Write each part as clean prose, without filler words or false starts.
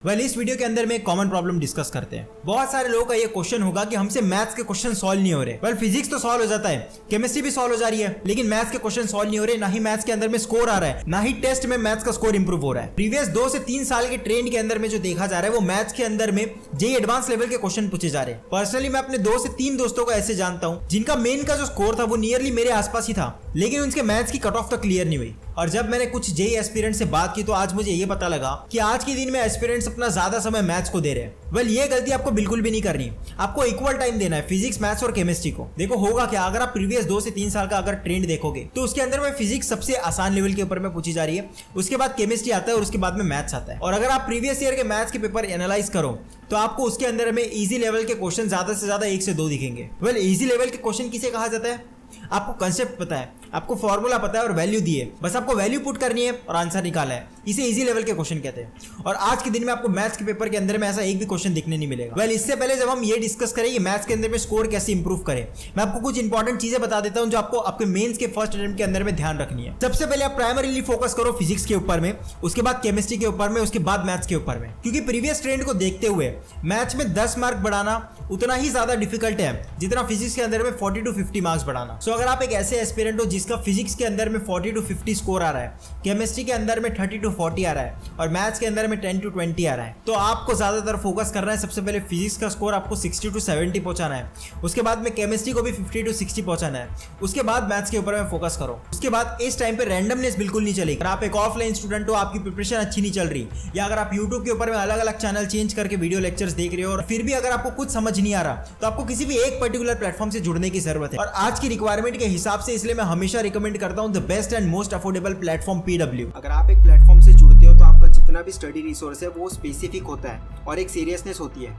इस वीडियो के अंदर में एक कॉमन प्रॉब्लम डिस्कस करते हैं। बहुत सारे लोगों का ये क्वेश्चन होगा कि हमसे मैथ्स के क्वेश्चन सॉल्व नहीं हो रहे। फिजिक्स तो सॉल्व हो जाता है, केमिस्ट्री भी सॉल्व हो जा रही है, लेकिन मैथ्स के क्वेश्चन सॉल्व नहीं हो रहे, ना ही मैथ्स के अंदर में स्कोर आ रहा है, ना ही टेस्ट में मैथ्स का स्कोर इंप्रूव हो रहा है। प्रीवियस 2 से 3 साल के ट्रेंड के अंदर में जो देखा जा रहा है वो मैथ्स के अंदर में जेईई एडवांस लेवल के क्वेश्चन पूछे जा रहे हैं। पर्सनली मैं अपने 2 से 3 दोस्तों को ऐसे जानता हूँ जिनका मेन का जो स्कोर था वो नियरली मेरे आसपास ही था, लेकिन उनके मैथ्स की कट ऑफ तक क्लियर नहीं हुई। और जब मैंने कुछ जेईई एस्पिरेंट से बात की तो आज मुझे ये पता लगा कि आज के दिन में एस्पिरेंट्स अपना ज्यादा समय मैथ्स को दे रहे हैं। ये गलती आपको बिल्कुल भी नहीं करनी। आपको इक्वल टाइम देना है फिजिक्स, मैथ्स और केमिस्ट्री को। देखो होगा क्या, अगर आप प्रीवियस 2 से 3 साल का अगर ट्रेंड देखोगे तो उसके अंदर में फिजिक्स सबसे आसान लेवल के ऊपर में पूछी जा रही है, उसके बाद केमिस्ट्री आता है और उसके बाद में मैथ्स आता है। और अगर आप प्रीवियस ईयर के मैथ्स के पेपर एनालाइज करो तो आपको उसके अंदर में इजी लेवल के क्वेश्चन ज्यादा से ज्यादा 1 से 2 दिखेंगे। इजी लेवल के क्वेश्चन किसे कहा जाता है? आपको कंसेप्ट पता है, आपको फॉर्मूला पता है और वैल्यू दी है, बस आपको वैल्यू पुट करनी है और आंसर निकाला है। इसे इजी लेवल के क्वेश्चन कहते हैं। और आज के दिन में आपको मैथ्स के पेपर के अंदर में ऐसा एक भी क्वेश्चन दिखने नहीं मिलेगा। इससे पहले जब हम ये डिस्कस करें कि मैथ्स के अंदर में स्कोर कैसे इंप्रूव करें, मैं आपको कुछ इंपॉर्टेंट चीजें बता देता हूं जो आपको आपके मेंस के फर्स्ट अटेम्प्ट के अंदर में ध्यान रखनी है। सबसे पहले आप प्राइमरीली फोकस करो फिजिक्स के ऊपर में, उसके बाद केमिस्ट्री के ऊपर में, उसके बाद मैथ्स के ऊपर में, क्योंकि प्रीवियस ट्रेंड को देखते हुए मैथ्स में 10 मार्क बढ़ाना उतना ही ज्यादा डिफिकल्ट है जितना फिजिक्स के अंदर में 40 to 50 मार्क्स बढ़ाना। सो अगर आप एक ऐसे एस्पिरेंट हो जिसका फिजिक्स के अंदर में 40 to 50 स्कोर आ रहा है, केमिस्ट्री के अंदर में 30 to 40 आ रहा है और मैथ्स के अंदर में 10 to 20 आ रहा है, तो आपको ज्यादातर फोकस करना है। सबसे पहले फिजिक्स का स्कोर आपको 60 to 70 पहुंचाना है, उसके बाद में केमिस्ट्री को भी 50 to 60 पहुंचाना है, उसके बाद मैथ्स के ऊपर में फोकस करो। उसके बाद इस टाइम पे रैंडमनेस बिल्कुल नहीं चलेगी। अगर आप एक ऑफलाइन स्टूडेंट हो, आपकी प्रिपरेशन अच्छी नहीं चल रही, या अगर आप यूट्यूब के ऊपर में अलग अलग चैनल चेंज करके वीडियो लेक्चर्स देख रहे हो और फिर भी अगर आपको कुछ समझ नहीं आ रहा, तो आपको किसी भी एक पर्टिकुलर प्लेटफॉर्म से जुड़ने की जरूरत है। और आज की रिक्वायरमेंट के हिसाब से इसलिए मैं हमेशा रिकमेंड करता हूं the best and most affordable platform PW। अगर आप एक प्लेटफॉर्म से जुड़ते हो तो आपका जितना भी स्टडी रिसोर्स है वो स्पेसिफिक होता है और एक सीरियसनेस होती है।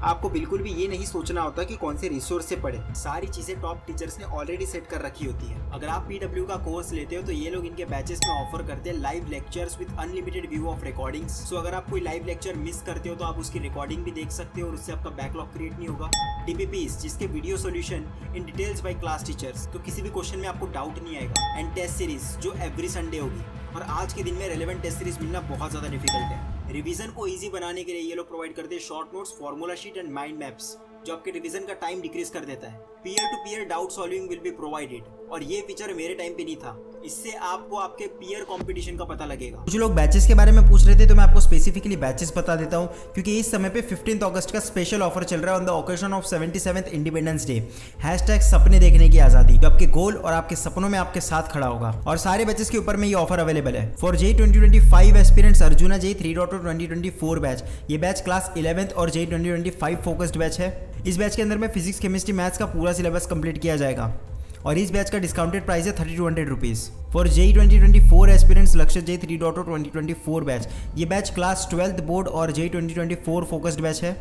आपको बिल्कुल भी ये नहीं सोचना होता कि कौन से रिसोर्स से पढ़े, सारी चीजें टॉप टीचर्स ने ऑलरेडी सेट कर रखी होती है। अगर आप PW का कोर्स लेते हो तो ये लोग इनके बैचेस में ऑफर करते हैं live lectures with unlimited view of recordings. So अगर आप कोई लाइव लेक्चर मिस करते हो तो आप उसकी रिकॉर्डिंग भी देख सकते हो और उससे आपका बैकलॉग क्रिएट नहीं होगा। DPPs जिसके video solution in details bye class teachers, तो किसी भी क्वेश्चन में आपको डाउट नहीं आएगा। एंड टेस्ट सीरीज जो एवरी संडे होगी, और आज के दिन में रेलेवेंट टेस्ट सीरीज मिलना बहुत ज्यादा डिफिकल्ट है। रिवीजन को इजी बनाने के लिए ये लोग प्रोवाइड करते हैं short notes, formula sheet and mind maps, जो आपके रिवीजन का टाइम डिक्रीज कर देता है। Peer to peer doubt solving will be provided, और ये फीचर मेरे टाइम पे नहीं था। इससे आपको आपके पीयर कंपटीशन का पता लगेगा। कुछ लोग बैचेस के बारे में पूछ रहे थे, तो मैं आपको स्पेसिफिकली बैचेस बता देता हूँ, क्योंकि इस समय पे 15 अगस्त का स्पेशल ऑफर चल रहा है on the occasion of 77th independence day. #सपने देखने की आजादी, जो आपके गोल और आपके सपनों में आपके साथ खड़ा होगा। और सारे बैचेस के ऊपर में ये ऑफर अवेलेबल है। For JEE 2025 aspirants arjuna JEE 3.0 2024 batch, ये बैच क्लास 11th और जेईई 2025 फोकस्ड बैच है। इस बैच के अंदर में फिजिक्स, केमिस्ट्री, मैथ्स का पूरा सिलेबस कंप्लीट किया जाएगा और इस बैच का डिस्काउंटेड प्राइस है 3200 रुपीज़। फॉर जेईई 2024 एस्पिरेंट्स लक्ष्य जेईई 3.0 2024 बैच, ये बैच क्लास 12th बोर्ड और जेईई 2024 फोकस्ड बैच है,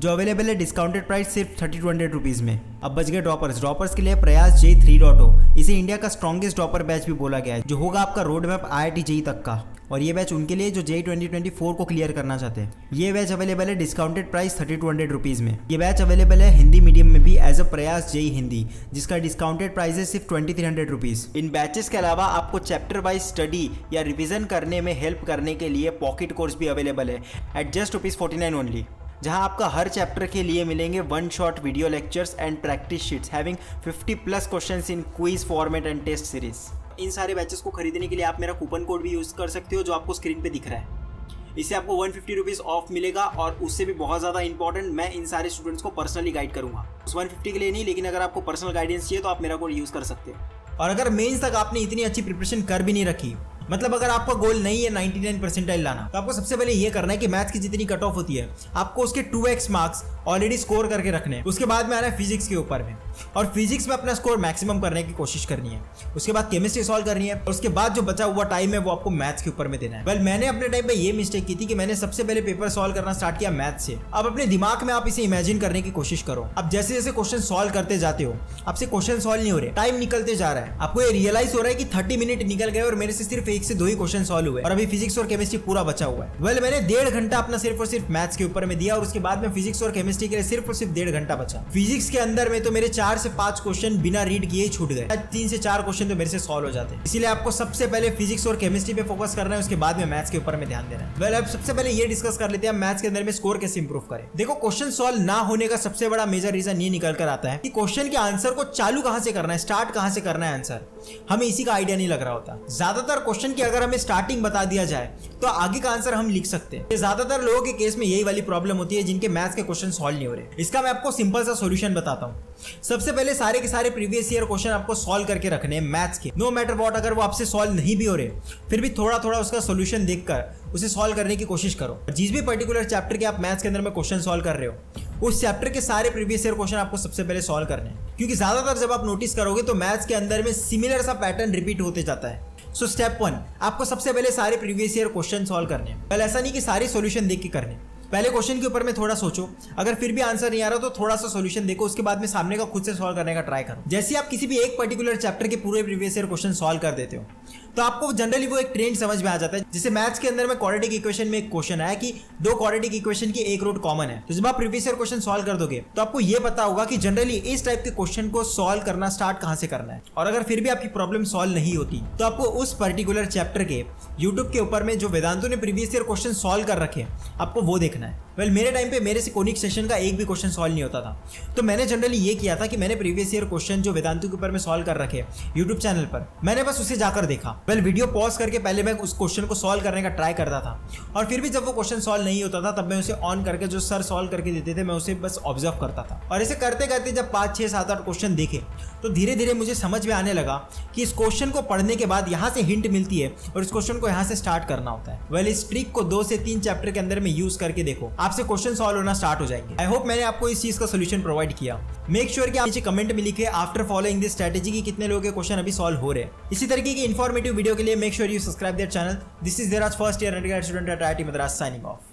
जो अवेलेबल है डिस्काउंटेड प्राइस सिर्फ 3200 रुपीज़ में। अब बच गए ड्रॉपर्स के लिए प्रयास जेईई 3.0, इसे इंडिया का स्ट्रॉन्गेस्ट ड्रॉपर बैच भी बोला गया है, जो होगा आपका रोड मैप IIT जेईई तक का। और ये बैच उनके लिए जो जेईई 2024 को क्लियर करना चाहते हैं। ये बैच अवेलेबल है डिस्काउंटेड प्राइस 3200 रुपीज़ में। ये बैच अवेलेबल है हिंदी मीडियम में भी एज अ प्रयास जेईई हिंदी, जिसका डिस्काउंटेड प्राइस है सिर्फ 2300 रुपीज़। इन बैचेस के अलावा आपको चैप्टर वाइज स्टडी या रिविजन करने में हेल्प करने के लिए पॉकेट कोर्स भी अवेलेबल है एट जस्ट ₹49 ओनली, जहां आपका हर चैप्टर के लिए मिलेंगे 1 shot video lectures and practice sheets having 50+ questions in quiz format and test series. इन सारे बैचेस को खरीदने के लिए आप मेरा कूपन कोड भी यूज़ कर सकते हो, जो आपको स्क्रीन पे दिख रहा है। इससे आपको 150 रुपीज़ ऑफ मिलेगा, और उससे भी बहुत ज़्यादा इंपॉर्टेंट, मैं इन सारे स्टूडेंट्स को पर्सनली गाइड करूँगा। उस 150 के लिए नहीं, लेकिन अगर आपको पर्सनल गाइडेंस चाहिए तो आप मेरा कोड यूज़ कर सकते हो। और अगर मेंस तक आपने इतनी अच्छी प्रिपरेशन कर भी नहीं रखी, मतलब अगर आपका गोल नहीं है 99 परसेंटाइल लाना, तो आपको सबसे पहले ये करना है कि मैथ्स की जितनी कट ऑफ होती है आपको उसके 2x मार्क्स ऑलरेडी स्कोर करके रखने हैं। उसके बाद में आना है फिजिक्स के ऊपर में, और फिजिक्स में अपना स्कोर मैक्सिमम करने की कोशिश करनी है। उसके बाद केमिस्ट्री सॉल्व करनी है, और उसके बाद जो बचा हुआ टाइम है वो आपको मैथ्स के ऊपर में देना है। मैंने अपने टाइम पे ये मिस्टेक की थी कि मैंने सबसे पहले पेपर सॉल्व करना स्टार्ट किया मैथ्स से। अब अपने दिमाग में आप इसे इमेजिन करने की कोशिश करो। अब जैसे जैसे क्वेश्चन सॉल्व करते जाते हो, आपसे क्वेश्चन सॉल्व नहीं हो रहे, टाइम निकलते जा रहा है, आपको ये रियलाइज हो रहा है कि 30 मिनट निकल गए और मेरे से सिर्फ 1 से 2 ही क्वेश्चन सॉल्व हुए, और अभी फिजिक्स और केमिस्ट्री पूरा बचा हुआ है। मैंने 1.5 घंटा अपना सिर्फ और सिर्फ मैथ्स के ऊपर में दिया, और उसके बाद में फिजिक्स और केमिस्ट्री केमिस्ट्री के लिए सिर्फ और सिर्फ 1.5 घंटा बचा। फिजिक्स के अंदर में तो मेरे 4 से 5 क्वेश्चन बिना रीड किए ही छूट गए। 3 से 4 क्वेश्चन तो मेरे से सॉल्व हो जाते हैं। इसीलिए आपको सबसे पहले फिजिक्स और केमिस्ट्री पे फोकस करना है, उसके बाद में मैथ्स के ऊपर में ध्यान देना है। वेल, अब सबसे पहले ये डिस्कस कर लेते हैं मैथ्स के अंदर में स्कोर कैसे इंप्रूव करें। देखो, क्वेश्चन सॉल्व ना होने का सबसे बड़ा मेजर रीजन ये निकल कर आता है कि क्वेश्चन के आंसर को चालू कहां से करना है, स्टार्ट कहां से करना है आंसर, हमें इसी का आइडिया नहीं लग रहा होता। ज्यादातर क्वेश्चन की अगर हमें स्टार्टिंग बता दिया जाए तो आगे का आंसर हम लिख सकते हैं। ज्यादातर लोगों के केस में यही वाली प्रॉब्लम होती है जिनके मैथ्स के क्वेश्चन सॉल्व नहीं हो रहे। इसका मैं आपको सिंपल सा सॉल्यूशन बताता हूं। सबसे पहले सारे के सारे प्रीवियस ईयर क्वेश्चन आपको सॉल्व करके रखने हैं मैथ्स के, नो मैटर व्हाट। अगर वो आपसे सॉल्व नहीं भी हो रहे फिर भी थोड़ा थोड़ा उसका सॉल्यूशन देखकर उसे सॉल्व करने की कोशिश करो। जिस भी पर्टिकुलर चैप्टर के आप मैथ्स के अंदर में क्वेश्चन सॉल्व कर रहे हो, उस चैप्टर के सारे प्रीवियस ईयर क्वेश्चन आपको सबसे पहले सॉल्व करने हैं, क्योंकि ज्यादातर जब आप नोटिस करोगे तो मैथ्स के अंदर में सिमिलर सा पैटर्न रिपीट होते जाता है। सो स्टेप 1, आपको सबसे पहले सारे प्रीवियस ईयर क्वेश्चन सॉल्व करने हैं। पहले ऐसा नहीं कि सारे सॉल्यूशन देख के करने, पहले क्वेश्चन के ऊपर में थोड़ा सोचो, अगर फिर भी आंसर नहीं आ रहा तो थोड़ा सा सॉल्यूशन देखो, उसके बाद में सामने का खुद से सॉल्व करने का ट्राई करो। जैसे आप किसी भी एक पर्टिकुलर चैप्टर के पूरे प्रीवियस ईयर क्वेश्चन सॉल्व कर देते हो तो आपको जनरली वो एक ट्रेंड समझ में आ जाता है। जैसे मैथ्स के अंदर में क्वाड्रेटिक इक्वेशन में एक क्वेश्चन आया कि 2 क्वाड्रेटिक इक्वेशन की एक रूट कॉमन है, तो जब आप प्रीवियस ईयर क्वेश्चन सॉल्व कर दोगे तो आपको ये पता होगा कि जनरली इस टाइप के क्वेश्चन को सॉल्व करना स्टार्ट कहां से करना है। और अगर फिर भी आपकी प्रॉब्लम सॉल्व नहीं होती तो आपको उस पर्टिकुलर चैप्टर के यूट्यूब के ऊपर में जो वेदांतों ने प्रीवियस ईयर क्वेश्चन सॉल्व कर रखे आपको वो देखना है। वेल, मेरे टाइम पे मेरे से कोनिक सेशन का एक भी क्वेश्चन सॉल्व नहीं होता था, तो मैंने जनरली ये किया था कि मैंने प्रीवियस ईयर क्वेश्चन जो वेदांतों के ऊपर में सॉल्व कर रखे यूट्यूब चैनल पर, मैंने बस उसे जाकर देखा। वेल, वीडियो पॉज करके पहले मैं उस क्वेश्चन को सॉल्व करने का ट्राई करता था, और फिर भी जब वो क्वेश्चन सॉल्व नहीं होता था तब मैं उसे ऑन करके जो सर सॉल्व करके देते थे मैं उसे बस ऑब्जर्व करता था। और ऐसे करते करते जब 5, 6, 7, 8 क्वेश्चन देखे तो धीरे धीरे मुझे समझ में आने लगा कि इस क्वेश्चन को पढ़ने के बाद यहाँ से हिंट मिलती है और इस क्वेश्चन को यहाँ से स्टार्ट करना होता है। वेल, इस ट्रिक को 2 से 3 चैप्टर के अंदर में यूज करके देखो, आपसे क्वेश्चन सॉल्व होना स्टार्ट हो जाएंगे। आई होप मैंने आपको इस चीज का सोल्यूशन प्रोवाइड किया। मेक श्योर कि आप नीचे कमेंट में लिखे आफ्टर फॉलोइंग दिस स्ट्रेटेजी की कितने लोगों के क्वेश्चन अभी सॉल्व हो रहे हैं। इसी तरीके की इन्फॉर्मेटिव वीडियो के लिए make sure you subscribe their channel. This is there आज first year undergraduate student at IIT Madras signing of.